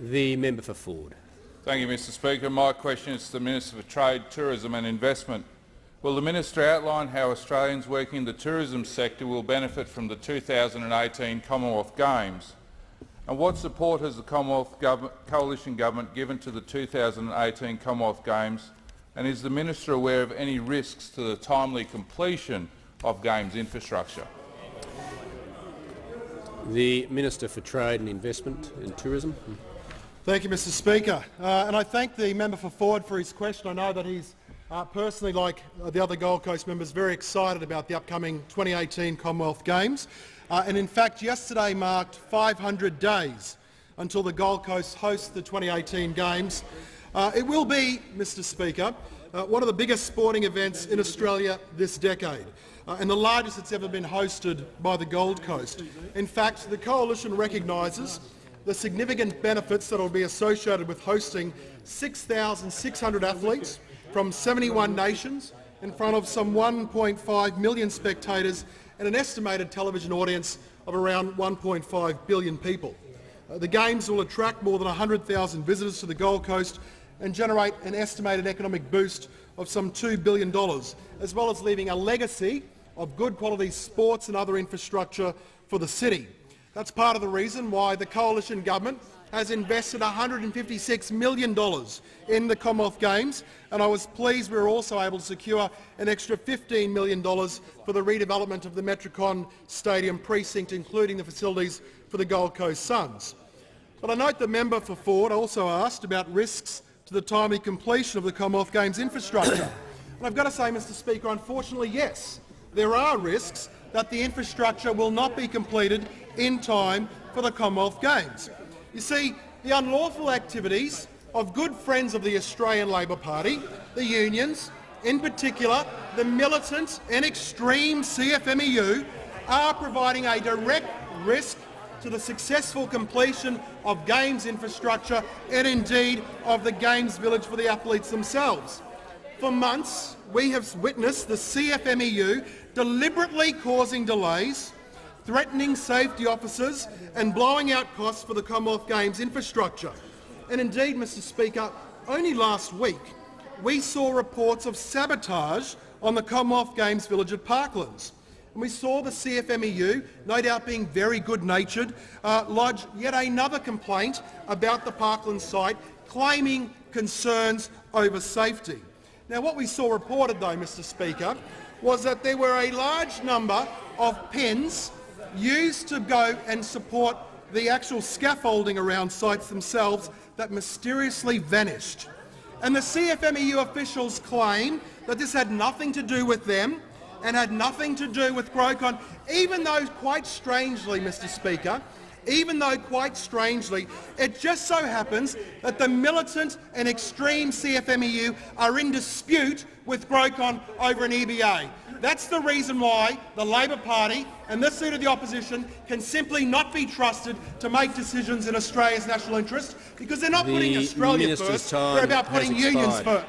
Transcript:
The member for Forde. Thank you, Mr Speaker. My question is to the Minister for Trade, Tourism and Investment. Will the Minister outline how Australians working in the tourism sector will benefit from the 2018 Commonwealth Games? And what support has the Coalition Government given to the 2018 Commonwealth Games, and is the Minister aware of any risks to the timely completion of Games infrastructure? The Minister for Trade and Investment and Tourism. Thank you, Mr Speaker. And I thank the member for Forde for his question. I know that he's personally, like the other Gold Coast members, very excited about the upcoming 2018 Commonwealth Games. And in fact, yesterday marked 500 days until the Gold Coast hosts the 2018 Games. It will be, Mr Speaker, one of the biggest sporting events in Australia this decade, and the largest it's ever been hosted by the Gold Coast. In fact, the Coalition recognises the significant benefits that will be associated with hosting 6,600 athletes from 71 nations in front of some 1.5 million spectators and an estimated television audience of around 1.5 billion people. The Games will attract more than 100,000 visitors to the Gold Coast and generate an estimated economic boost of some $2 billion, as well as leaving a legacy of good quality sports and other infrastructure for the city. That's part of the reason why the Coalition Government has invested $156 million in the Commonwealth Games, and I was pleased we were also able to secure an extra $15 million for the redevelopment of the Metricon Stadium precinct, including the facilities for the Gold Coast Suns. But I note the member for Forde also asked about risks to the timely completion of the Commonwealth Games infrastructure. And I've got to say, Mr Speaker, unfortunately, yes, there are risks that the infrastructure will not be completed in time for the Commonwealth Games. You see, the unlawful activities of good friends of the Australian Labor Party, the unions, in particular the militant and extreme CFMEU, are providing a direct risk to the successful completion of Games infrastructure and indeed of the Games village for the athletes themselves. For months, we have witnessed the CFMEU deliberately causing delays, threatening safety officers and blowing out costs for the Commonwealth Games infrastructure. And indeed, Mr Speaker, only last week we saw reports of sabotage on the Commonwealth Games village at Parklands. And we saw the CFMEU, no doubt being very good-natured, lodge yet another complaint about the Parklands site, claiming concerns over safety. Now, what we saw reported, though, Mr Speaker, was that there were a large number of pens used to go and support the actual scaffolding around sites themselves that mysteriously vanished. And the CFMEU officials claim that this had nothing to do with them and had nothing to do with Grocon, even though, quite strangely, Mr Speaker, it just so happens that the militant and extreme CFMEU are in dispute with Grocon over an EBA. That's the reason why the Labor Party and this seat of the opposition can simply not be trusted to make decisions in Australia's national interest, because they're not putting Australia first, they're about putting unions first.